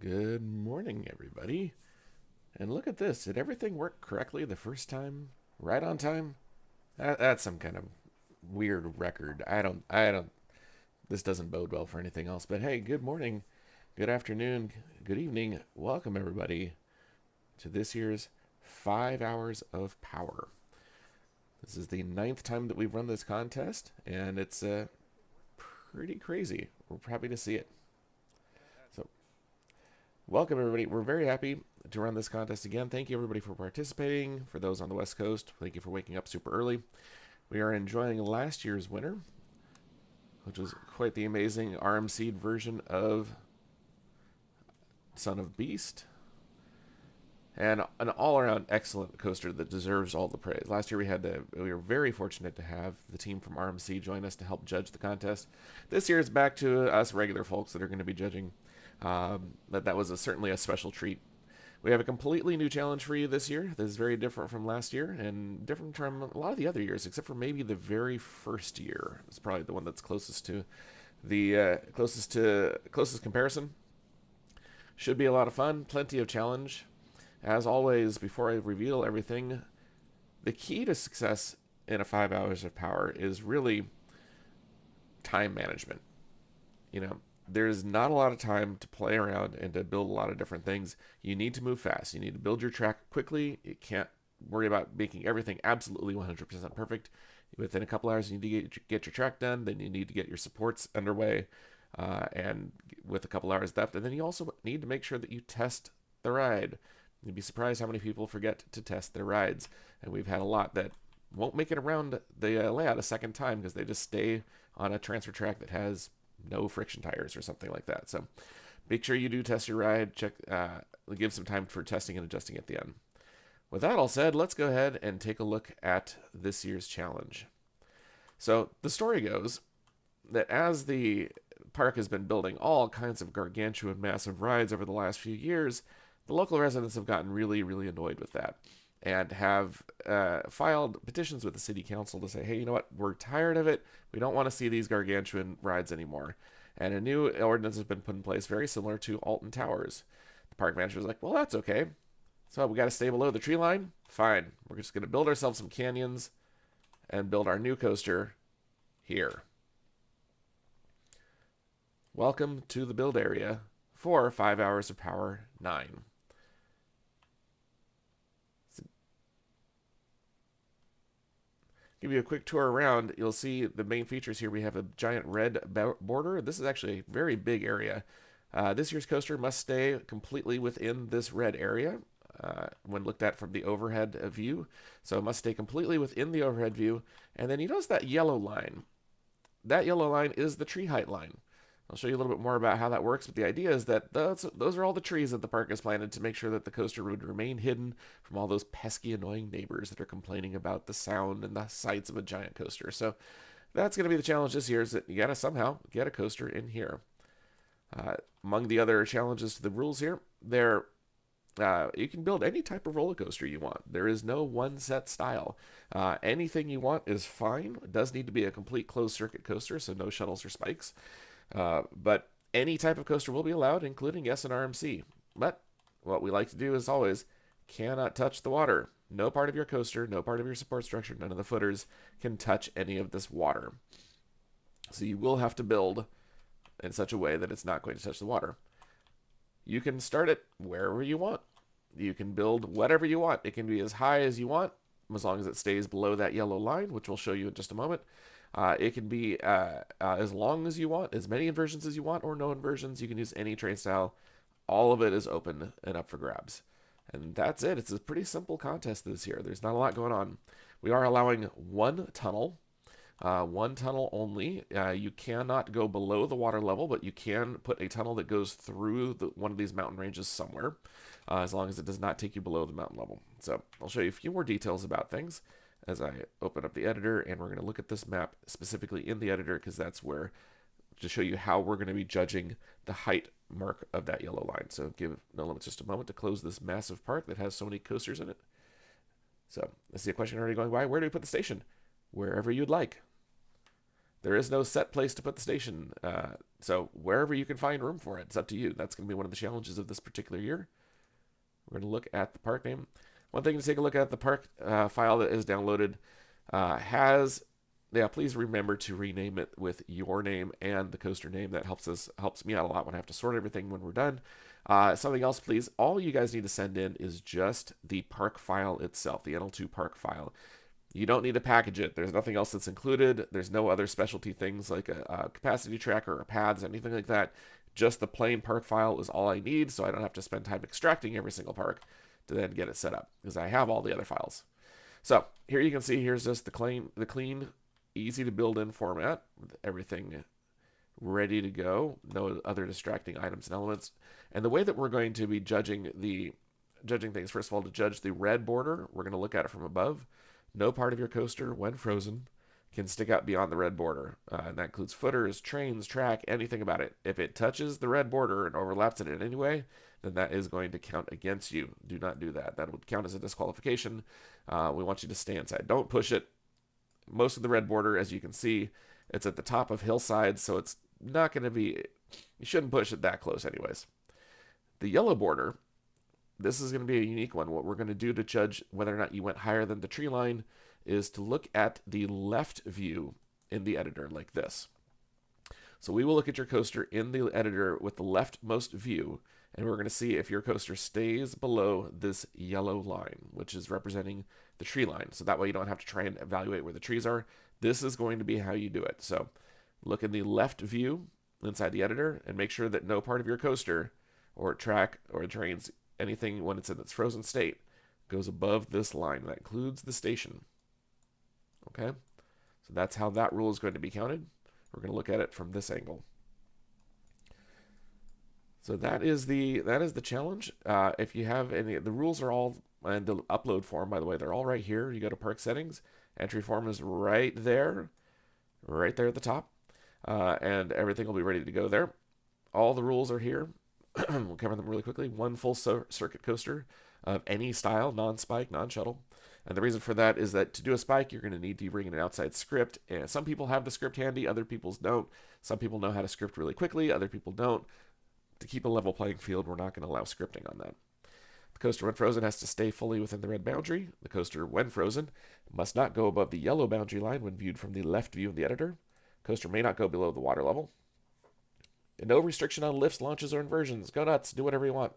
Good morning, everybody. And look at this. Did everything work correctly the first time? Right on time? That's some kind of weird record. This doesn't bode well for anything else. But hey, good morning, good afternoon, good evening. Welcome, everybody, to this year's 5 Hours of Power. This is the ninth time that we've run this contest, and it's pretty crazy. We're happy to see it. So, welcome, everybody. We're very happy to run this contest again. Thank you, everybody, for participating. For those on the West Coast, thank you for waking up super early. We are enjoying last year's winner, which was quite the amazing RMC version of Son of Beast. And an all-around excellent coaster that deserves all the praise. Last year we were very fortunate to have the team from RMC join us to help judge the contest. This year it's back to us regular folks that are going to be judging. That was certainly a special treat. We have a completely new challenge for you this year. This is very different from last year and different from a lot of the other years, except for maybe the very first year. It's probably the one that's closest to the closest comparison. Should be a lot of fun, plenty of challenge. As always, before I reveal everything, the key to success in a 5 hours of power is really time management. There's not a lot of time to play around and to build a lot of different things. You need to move fast. You need to build your track quickly. You can't worry about making everything absolutely 100% perfect. Within a couple hours, you need to get your track done. Then you need to get your supports underway, and with a couple hours left. And then you also need to make sure that you test the ride. You'd be surprised how many people forget to test their rides. And we've had a lot that won't make it around the layout a second time because they just stay on a transfer track that has no friction tires or something like that. So make sure you do test your ride. Give some time for testing and adjusting at the end. With that all said, let's go ahead and take a look at this year's challenge. So the story goes that as the park has been building all kinds of gargantuan massive rides over the last few years, the local residents have gotten really, really annoyed with that and have filed petitions with the city council to say, hey, you know what? We're tired of it. We don't want to see these gargantuan rides anymore. And a new ordinance has been put in place very similar to Alton Towers. The park manager was like, well, that's okay. So we got to stay below the tree line? Fine. We're just going to build ourselves some canyons and build our new coaster here. Welcome to the build area for 5 Hours of Power 9. Give you a quick tour around. You'll see the main features here. We have a giant red border. This is actually a very big area. This year's coaster must stay completely within this red area when looked at from the overhead view. So it must stay completely within the overhead view. And then you notice that yellow line. That yellow line is the tree height line. I'll show you a little bit more about how that works, but the idea is that those are all the trees that the park has planted to make sure that the coaster would remain hidden from all those pesky, annoying neighbors that are complaining about the sound and the sights of a giant coaster. So that's going to be the challenge this year, is that you got to somehow get a coaster in here. Among the other challenges to the rules here, you can build any type of roller coaster you want. There is no one set style. Anything you want is fine. It does need to be a complete closed circuit coaster, so no shuttles or spikes. But any type of coaster will be allowed, including, yes, an RMC. But what we like to do, as always, cannot touch the water. No part of your coaster, no part of your support structure, none of the footers can touch any of this water. So you will have to build in such a way that it's not going to touch the water. You can start it wherever you want. You can build whatever you want. It can be as high as you want, as long as it stays below that yellow line, which we'll show you in just a moment. It can be as long as you want, as many inversions as you want, or no inversions. You can use any train style. All of it is open and up for grabs. And that's it. It's a pretty simple contest this year. There's not a lot going on. We are allowing one tunnel only. You cannot go below the water level, but you can put a tunnel that goes through one of these mountain ranges somewhere, as long as it does not take you below the mountain level. So I'll show you a few more details about things as I open up the editor, and we're going to look at this map specifically in the editor, because that's where, to show you how we're going to be judging the height mark of that yellow line. So give NoLimits just a moment to close this massive park that has so many coasters in it. So I see a question already going by. Where do we put the station? Wherever you'd like. There is no set place to put the station. So wherever you can find room for it, it's up to you. That's going to be one of the challenges of this particular year. We're going to look at the park name. One thing to take a look at, the park file that is downloaded has, yeah, please remember to rename it with your name and the coaster name. That helps me out a lot when I have to sort everything when we're done. Something else, please. All you guys need to send in is just the park file itself, the NL2 park file. You don't need to package it. There's nothing else that's included. There's no other specialty things like a capacity tracker or paths, anything like that. Just the plain park file is all I need, so I don't have to spend time extracting every single park to then get it set up, because I have all the other files. So here you can see, here's just the clean, easy to build in format with everything ready to go. No other distracting items and elements. And the way that we're going to be judging things, first of all, to judge the red border, we're going to look at it from above. No part of your coaster, when frozen, can stick out beyond the red border. And that includes footers, trains, track, anything about it. If it touches the red border and overlaps it in any way, then that is going to count against you. Do not do that. That would count as a disqualification. We want you to stay inside. Don't push it. Most of the red border, as you can see, it's at the top of hillsides, so it's not going to be, you shouldn't push it that close anyways. The yellow border, this is going to be a unique one. What we're going to do to judge whether or not you went higher than the tree line is to look at the left view in the editor like this. So we will look at your coaster in the editor with the leftmost view, and we're going to see if your coaster stays below this yellow line, which is representing the tree line. So that way you don't have to try and evaluate where the trees are. This is going to be how you do it. So look in the left view inside the editor and make sure that no part of your coaster or track or trains, anything when it's in its frozen state, goes above this line. That includes the station. Okay? So that's how that rule is going to be counted. We're going to look at it from this angle. So that is the challenge. If you have any, the rules are all in the upload form, by the way. They're all right here. You go to park settings. Entry form is right there at the top. And everything will be ready to go there. All the rules are here. We'll cover them really quickly. One full circuit coaster of any style, non-spike, non-shuttle. And the reason for that is that to do a spike, you're going to need to bring in an outside script. And some people have the script handy, other people don't. Some people know how to script really quickly, other people don't. To keep a level playing field, we're not going to allow scripting on that. The coaster, when frozen, has to stay fully within the red boundary. The coaster, when frozen, must not go above the yellow boundary line when viewed from the left view of the editor. Coaster may not go below the water level. And no restriction on lifts, launches, or inversions. Go nuts. Do whatever you want.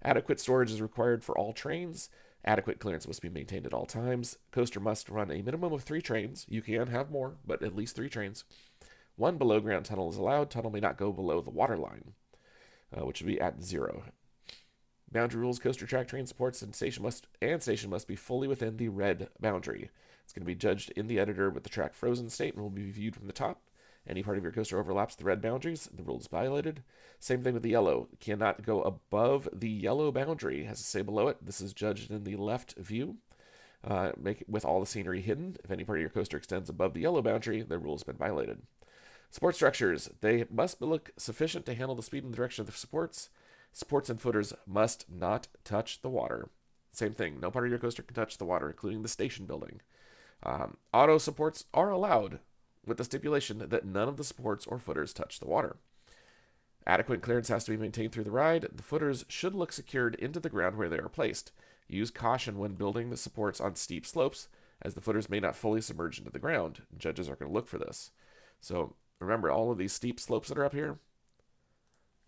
Adequate storage is required for all trains. Adequate clearance must be maintained at all times. Coaster must run a minimum of 3 trains. You can have more, but at least 3 trains. 1 below ground tunnel is allowed. Tunnel may not go below the water line, which would be at 0. Boundary rules, coaster track, train supports, and station must be fully within the red boundary. It's going to be judged in the editor with the track frozen state and will be viewed from the top. Any part of your coaster overlaps the red boundaries, the rule is violated. Same thing with the yellow. It cannot go above the yellow boundary. It has to stay below it. This is judged in the left view. Make it with all the scenery hidden. If any part of your coaster extends above the yellow boundary, the rule has been violated. Support structures. They must look sufficient to handle the speed and direction of the supports. Supports and footers must not touch the water. Same thing. No part of your coaster can touch the water, including the station building. Auto supports are allowed, with the stipulation that none of the supports or footers touch the water. Adequate clearance has to be maintained through the ride. The footers should look secured into the ground where they are placed. Use caution when building the supports on steep slopes, as the footers may not fully submerge into the ground. Judges are going to look for this. So remember, all of these steep slopes that are up here,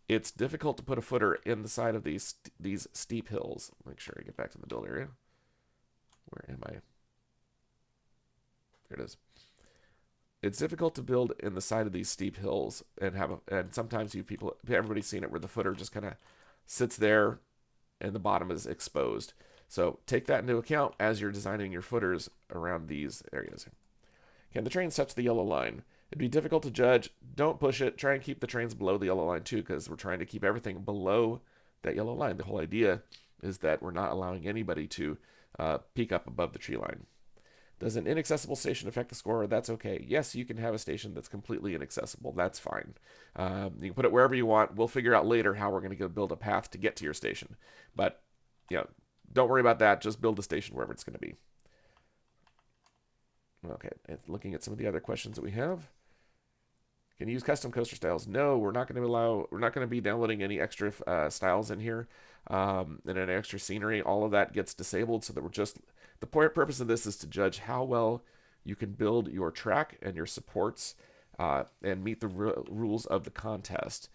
it's difficult to put a footer in the side of these steep hills. Make sure I get back to the build area. Where am I? There it is. It's difficult to build in the side of these steep hills and sometimes everybody's seen it where the footer just kind of sits there and the bottom is exposed. So take that into account as you're designing your footers around these areas. Can the trains touch the yellow line? It'd be difficult to judge. Don't push it. Try and keep the trains below the yellow line too, because we're trying to keep everything below that yellow line. The whole idea is that we're not allowing anybody to peek up above the tree line. Does an inaccessible station affect the score? That's okay. Yes, you can have a station that's completely inaccessible. That's fine. You can put it wherever you want. We'll figure out later how we're going to go build a path to get to your station. But, don't worry about that. Just build the station wherever it's going to be. Okay, and looking at some of the other questions that we have. Can you use custom coaster styles? No, we're not going to allow. We're not going to be downloading any extra styles in here, and any extra scenery. All of that gets disabled, so that we're just the purpose of this is to judge how well you can build your track and your supports and meet the rules of the contest.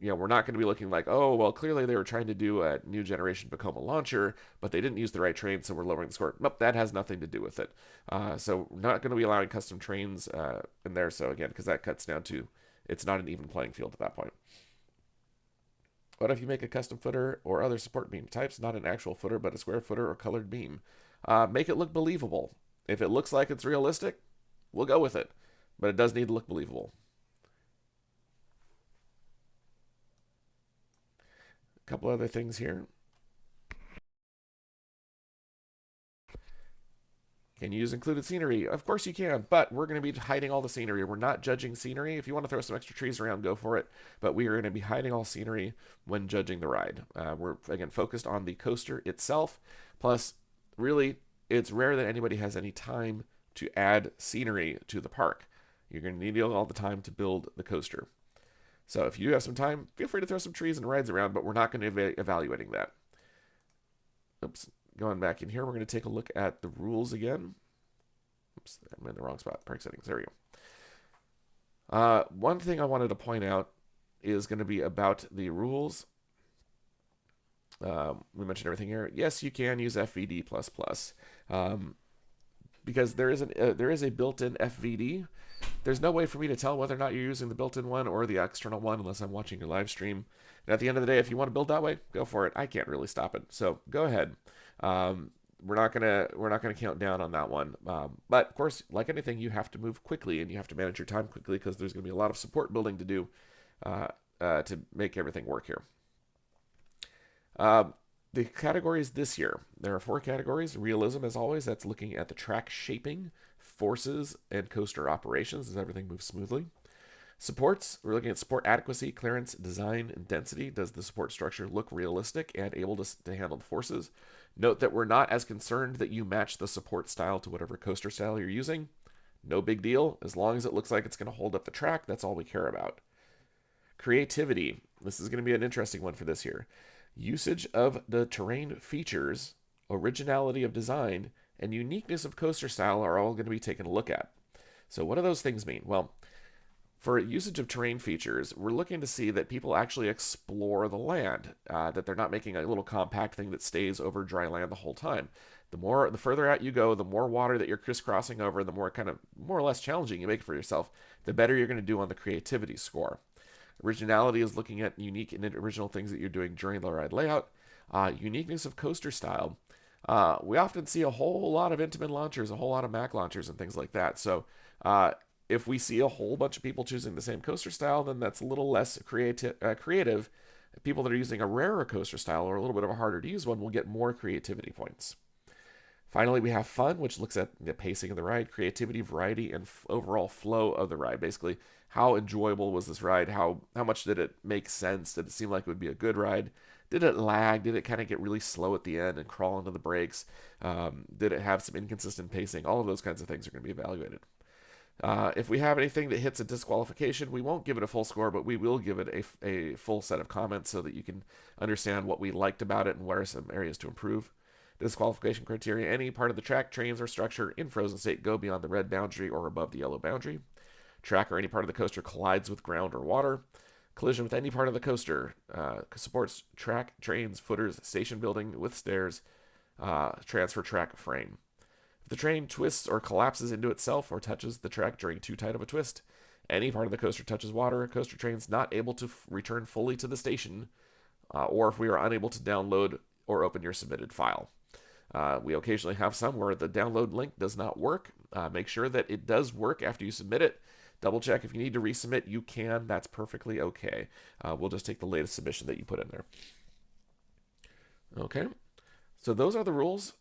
We're not going to be looking like, oh, well, clearly they were trying to do a new generation Vekoma launcher, but they didn't use the right train, so we're lowering the score. Nope, that has nothing to do with it. So we're not going to be allowing custom trains in there. So again, because that cuts down to it's not an even playing field at that point. What if you make a custom footer or other support beam types, not an actual footer, but a square footer or colored beam? Make it look believable. If it looks like it's realistic, we'll go with it. But it does need to look believable. A couple other things here. Can you use included scenery? Of course you can, but we're going to be hiding all the scenery. We're not judging scenery. If you want to throw some extra trees around, go for it. But we are going to be hiding all scenery when judging the ride. We're, again, focused on the coaster itself. Plus, really, it's rare that anybody has any time to add scenery to the park. You're going to need all the time to build the coaster. So if you have some time, feel free to throw some trees and rides around, but we're not going to be evaluating that. Oops. Going back in here, we're going to take a look at the rules again. Oops, I'm in the wrong spot. Park settings. There we go. One thing I wanted to point out is going to be about the rules. We mentioned everything here. Yes, you can use FVD++, because there is a built-in FVD. There's no way for me to tell whether or not you're using the built-in one or the external one unless I'm watching your live stream. And at the end of the day, if you want to build that way, go for it. I can't really stop it. So go ahead. We're not gonna count down on that one. But of course, like anything, you have to move quickly and you have to manage your time quickly because there's gonna be a lot of support building to do to make everything work here. The categories this year, there are 4 categories. Realism, as always, that's looking at the track shaping, forces, and coaster operations as everything moves smoothly. Supports, we're looking at support adequacy, clearance, design, and density. Does the support structure look realistic and able to handle the forces? Note that we're not as concerned that you match the support style to whatever coaster style you're using. No big deal. As long as it looks like it's going to hold up the track, that's all we care about. Creativity. This is going to be an interesting one for this year. Usage of the terrain features, originality of design, and uniqueness of coaster style are all going to be taken a look at. So what do those things mean? Well, for usage of terrain features, we're looking to see that people actually explore the land, that they're not making a little compact thing that stays over dry land the whole time. The further out you go, the more water that you're crisscrossing over, the more more or less challenging you make it for yourself, the better you're going to do on the creativity score. Originality is looking at unique and original things that you're doing during the ride layout. Uniqueness of coaster style. We often see a whole lot of Intamin launchers, a whole lot of Mac launchers, and things like that. So if we see a whole bunch of people choosing the same coaster style, then that's a little less creative. People that are using a rarer coaster style or a little bit of a harder to use one will get more creativity points. Finally, we have fun, which looks at the pacing of the ride, creativity, variety, and overall flow of the ride. Basically, how enjoyable was this ride? How much did it make sense? Did it seem like it would be a good ride? Did it lag? Did it kind of get really slow at the end and crawl into the brakes? Did it have some inconsistent pacing? All of those kinds of things are going to be evaluated. If we have anything that hits a disqualification, we won't give it a full score, but we will give it a full set of comments so that you can understand what we liked about it and where are some areas to improve. Disqualification criteria: any part of the track, trains, or structure in frozen state go beyond the red boundary or above the yellow boundary. Track or any part of the coaster collides with ground or water. Collision with any part of the coaster supports track, trains, footers, station building with stairs, transfer track frame. If the train twists or collapses into itself or touches the track during too tight of a twist, any part of the coaster touches water, coaster train's not able to return fully to the station, or if we are unable to download or open your submitted file. We occasionally have some where the download link does not work. Make sure that it does work after you submit it. Double check if you need to resubmit, you can. That's perfectly okay. We'll just take the latest submission that you put in there. Okay, so those are the rules.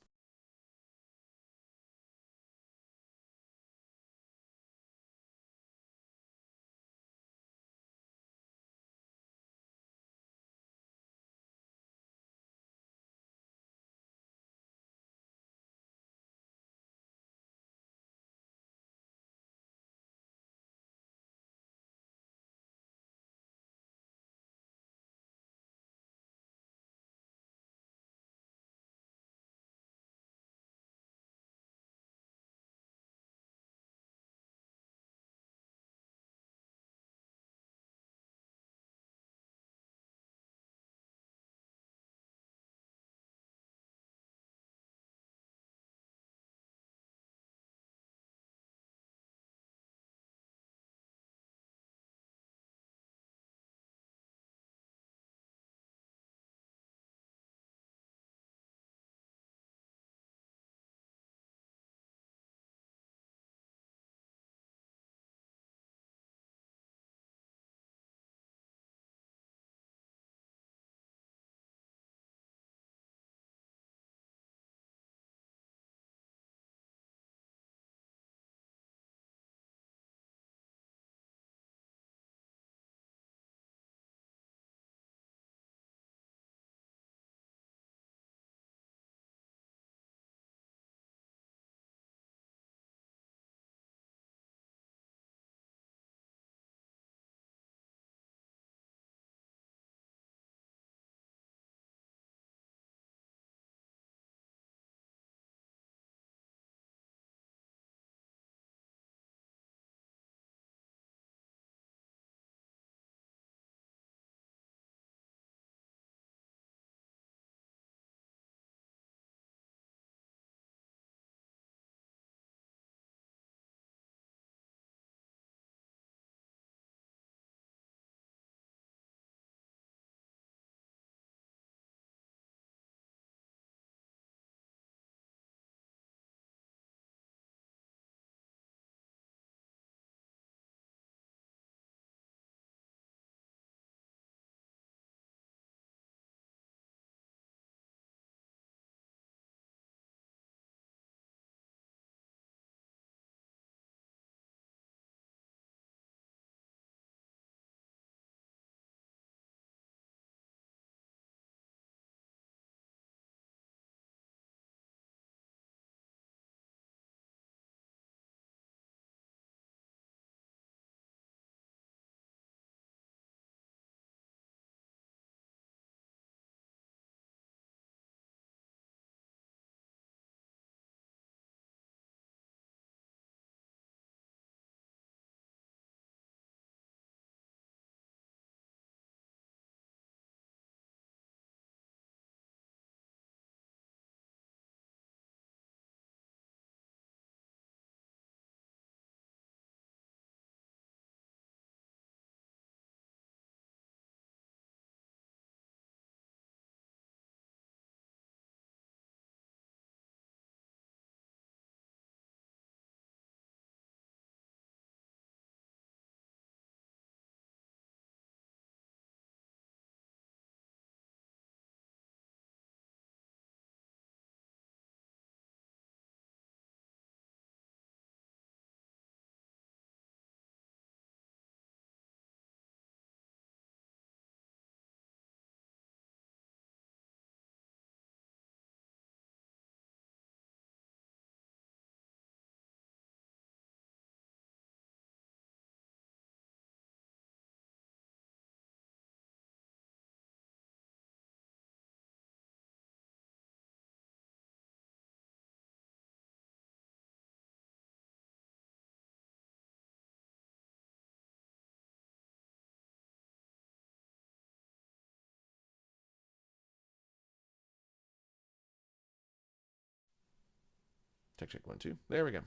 Check 1, 2. There we go.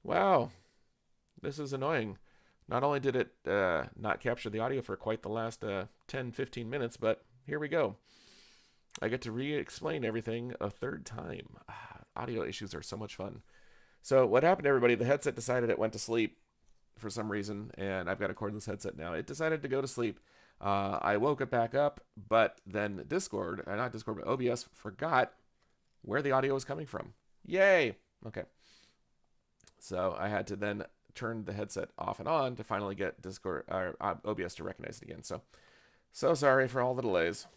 Wow, this is annoying. Not only did it not capture the audio for quite the last 10-15 minutes, but here we go. I get to re-explain everything a third time. Audio issues are so much fun. So what happened to everybody, the headset decided it went to sleep for some reason, and I've got a cordless headset now. It decided to go to sleep. I woke it back up, but then Discord, not Discord, but OBS forgot where the audio was coming from. Yay! Okay. So I had to then turn the headset off and on to finally get Discord or OBS to recognize it again. So sorry for all the delays.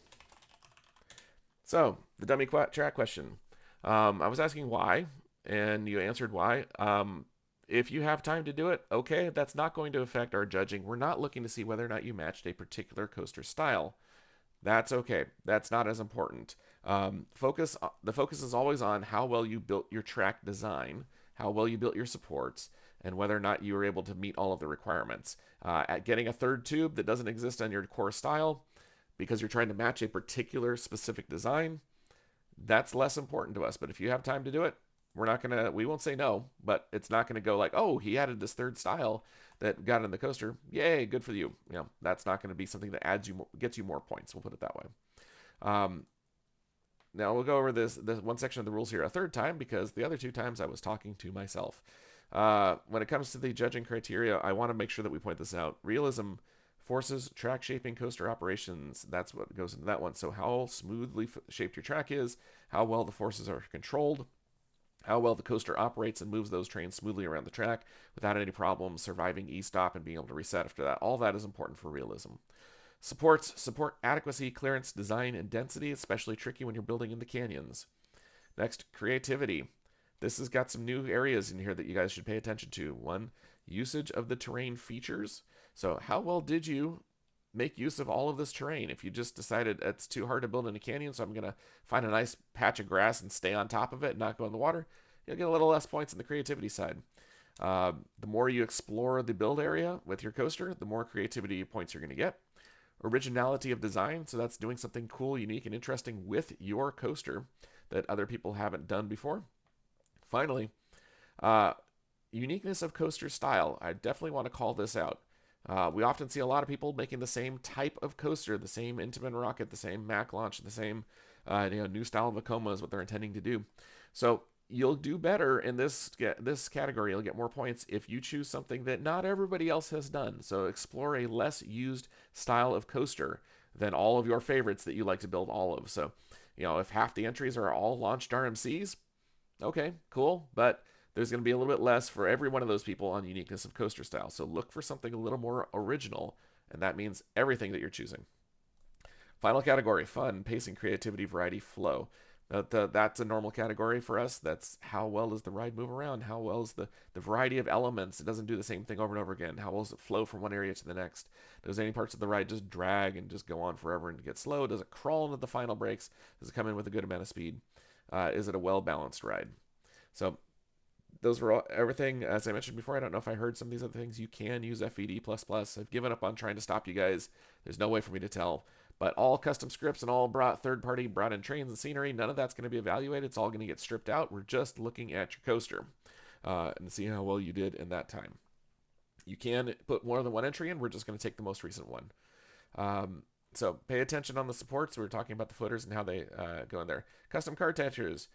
So the dummy track question. I was asking why, and you answered why. If you have time to do it, okay, that's not going to affect our judging. We're not looking to see whether or not you matched a particular coaster style. That's okay. That's not as important. The focus is always on how well you built your track design, how well you built your supports, and whether or not you were able to meet all of the requirements. At getting a third tube that doesn't exist on your core style because you're trying to match a particular specific design, that's less important to us. But if you have time to do it, we won't say no, but it's not gonna go like, oh, he added this third style that got in the coaster. Yay, good for you. You know, that's not gonna be something that gets you more points. We'll put it that way. Now we'll go over this one section of the rules here a third time because the other two times I was talking to myself. When it comes to the judging criteria, I want to make sure that we point this out. Realism forces track shaping coaster operations. That's what goes into that one. So how smoothly shaped your track is, how well the forces are controlled, how well the coaster operates and moves those trains smoothly around the track without any problems, surviving e-stop and being able to reset after that. All that is important for realism. Supports support adequacy, clearance, design, and density, especially tricky when you're building in the canyons. Next, creativity. This has got some new areas in here that you guys should pay attention to. One, usage of the terrain features. So how well did you make use of all of this terrain? If you just decided it's too hard to build in a canyon, so I'm going to find a nice patch of grass and stay on top of it and not go in the water, you'll get a little less points on the creativity side. The more you explore the build area with your coaster, the more creativity points you're going to get. Originality of design, so that's doing something cool, unique, and interesting with your coaster that other people haven't done before. Finally, uniqueness of coaster style. I definitely want to call this out. We often see a lot of people making the same type of coaster, the same Intamin rocket, the same Mac launch, the same new style of Vekoma is what they're intending to do. So you'll do better in this category. You'll get more points if you choose something that not everybody else has done. So explore a less used style of coaster than all of your favorites that you like to build all of. So, if half the entries are all launched RMCs, okay, cool. But there's going to be a little bit less for every one of those people on uniqueness of coaster style. So look for something a little more original, and that means everything that you're choosing. Final category, fun, pacing, creativity, variety, flow. That's a normal category for us. That's how well does the ride move around? How well is the variety of elements? It doesn't do the same thing over and over again. How well does it flow from one area to the next? Does any parts of the ride just drag and just go on forever and get slow? Does it crawl into the final breaks? Does it come in with a good amount of speed? Is it a well-balanced ride? So those were everything. As I mentioned before, I don't know if I heard some of these other things. You can use FVD++. I've given up on trying to stop you guys. There's no way for me to tell. But all custom scripts and all third-party brought in trains and scenery, none of that's going to be evaluated. It's all going to get stripped out. We're just looking at your coaster and see how well you did in that time. You can put more than one entry in. We're just going to take the most recent one. So pay attention on the supports. We were talking about the footers and how they go in there. Custom card textures.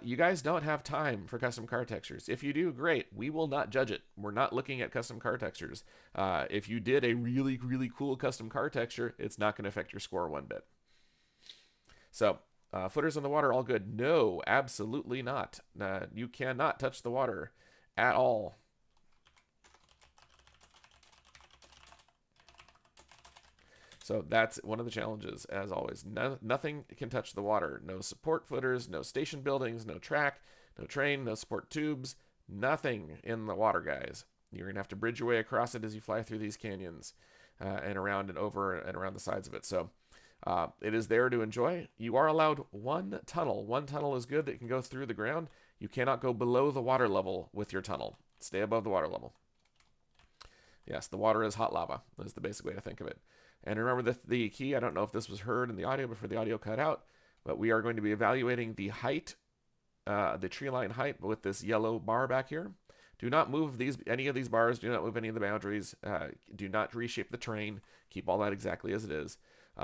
You guys don't have time for custom card textures. If you do, great. We will not judge it. We're not looking at custom card textures. If you did a really, really cool custom card texture, it's not going to affect your score one bit. So, footers in the water, all good? No, absolutely not. You cannot touch the water at all. So that's one of the challenges, as always. Nothing can touch the water. No support footers, no station buildings, no track, no train, no support tubes. Nothing in the water, guys. You're going to have to bridge your way across it as you fly through these canyons and around and over and around the sides of it. So it is there to enjoy. You are allowed one tunnel. One tunnel is good that can go through the ground. You cannot go below the water level with your tunnel. Stay above the water level. Yes, the water is hot lava. That's the basic way to think of it. And remember the key, I don't know if this was heard in the audio before the audio cut out, but we are going to be evaluating the height the tree line height with this yellow bar back here. Do not move any of these bars. Do not move any of the boundaries. Do not reshape the terrain. Keep all that exactly as it is.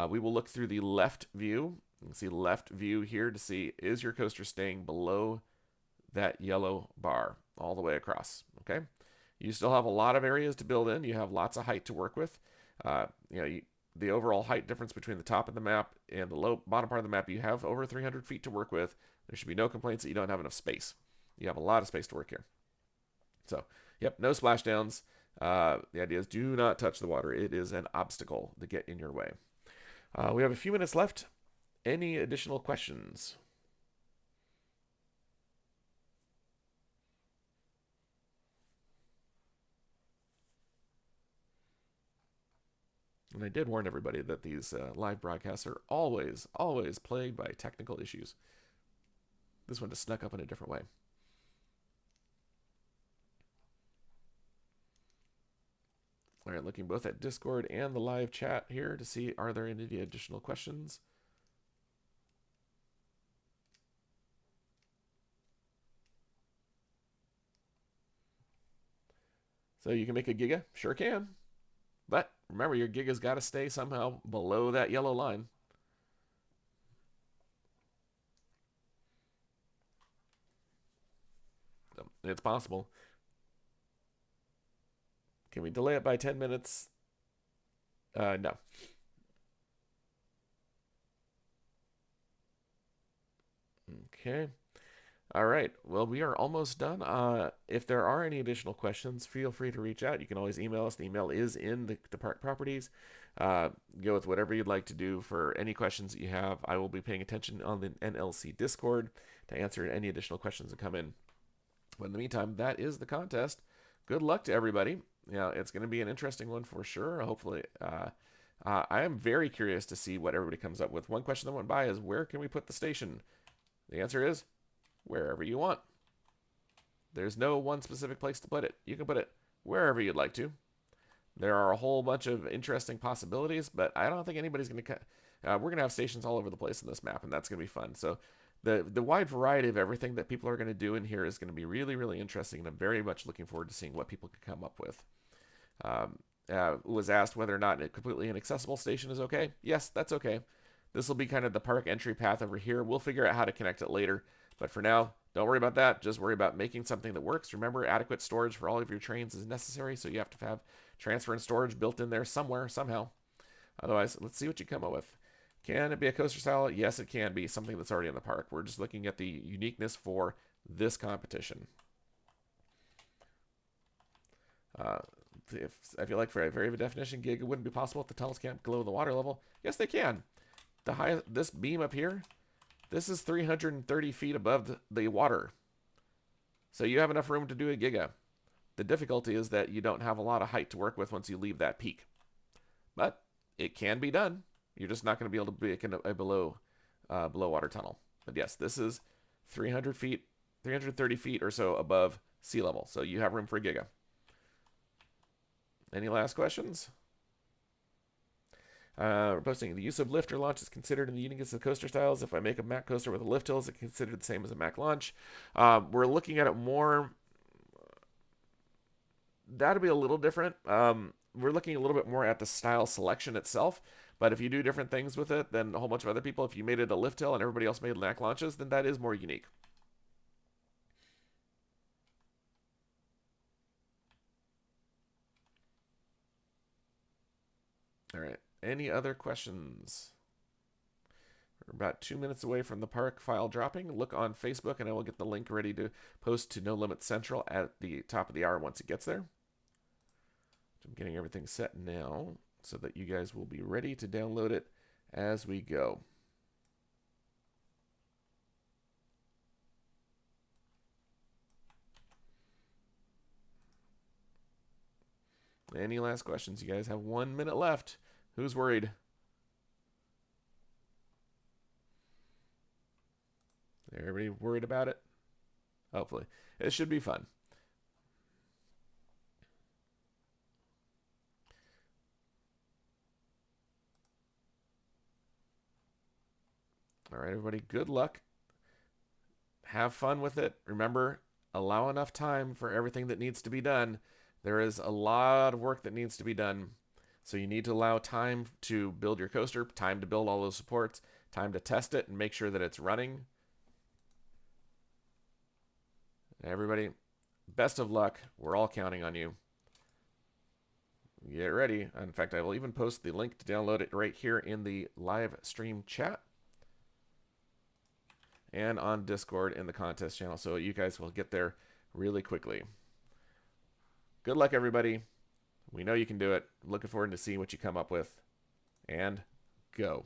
We will look through the left view. You can see left view here to see, is your coaster staying below that yellow bar all the way across? Okay. You still have a lot of areas to build in. You have lots of height to work with. The overall height difference between the top of the map and the bottom part of the map, you have over 300 feet to work with. There should be no complaints that you don't have enough space. You have a lot of space to work here. So, yep, no splashdowns. The idea is do not touch the water. It is an obstacle to get in your way. We have a few minutes left. Any additional questions? And I did warn everybody that these live broadcasts are always, always plagued by technical issues. This one just snuck up in a different way. All right, looking both at Discord and the live chat here to see, are there any additional questions? So you can make a giga? Sure can. But remember, your giga's got to stay somehow below that yellow line. So it's possible. Can we delay it by 10 minutes? No. Okay. All right. Well, we are almost done. If there are any additional questions, feel free to reach out. You can always email us. The email is in the park properties. Go with whatever you'd like to do for any questions that you have. I will be paying attention on the NLC Discord to answer any additional questions that come in. But in the meantime, that is the contest. Good luck to everybody. It's going to be an interesting one for sure. Hopefully, I am very curious to see what everybody comes up with. One question that went by is, where can we put the station? The answer is wherever you want. There's no one specific place to put it. You can put it wherever you'd like to. There are a whole bunch of interesting possibilities, but I don't think anybody's going to. We're going to have stations all over the place in this map, and that's going to be fun. So the wide variety of everything that people are going to do in here is going to be really, really interesting, and I'm very much looking forward to seeing what people can come up with. Was asked whether or not a completely inaccessible station is okay. Yes, that's okay. This will be kind of the park entry path over here. We'll figure out how to connect it later. But for now, don't worry about that. Just worry about making something that works. Remember, adequate storage for all of your trains is necessary, so you have to have transfer and storage built in there somewhere, somehow. Otherwise, let's see what you come up with. Can it be a coaster style? Yes, it can be something that's already in the park. We're just looking at the uniqueness for this competition. I feel like for a very definition gig, it wouldn't be possible if the tunnels can't below the water level. Yes, they can. This beam up here, this is 330 feet above the water. So you have enough room to do a giga. The difficulty is that you don't have a lot of height to work with once you leave that peak. But it can be done. You're just not going to be able to make a below water tunnel. But yes, this is 300 feet, 330 feet or so above sea level. So you have room for a giga. Any last questions? We're posting the use of lift or launch is considered in the uniqueness of coaster styles. If I make a Mac coaster with a lift hill, is it considered the same as a Mac launch? We're looking at it more. That'll be a little different. We're looking a little bit more at the style selection itself. But if you do different things with it than a whole bunch of other people, if you made it a lift hill and everybody else made Mac launches, then that is more unique. All right. Any other questions? We're about 2 minutes away from the park file dropping. Look on Facebook, and I will get the link ready to post to No Limits Central at the top of the hour once it gets there. I'm getting everything set now so that you guys will be ready to download it as we go. Any last questions? You guys have 1 minute left. Who's worried? Everybody worried about it? Hopefully. It should be fun. All right, everybody, good luck. have fun with it. Remember, allow enough time for everything that needs to be done. There is a lot of work that needs to be done. So you need to allow time to build your coaster, time to build all those supports, time to test it and make sure that it's running. Everybody, best of luck. We're all counting on you. Get ready. In fact, I will even post the link to download it right here in the live stream chat and on Discord in the contest channel, so you guys will get there really quickly. Good luck, everybody. We know you can do it. Looking forward to seeing what you come up with. And go.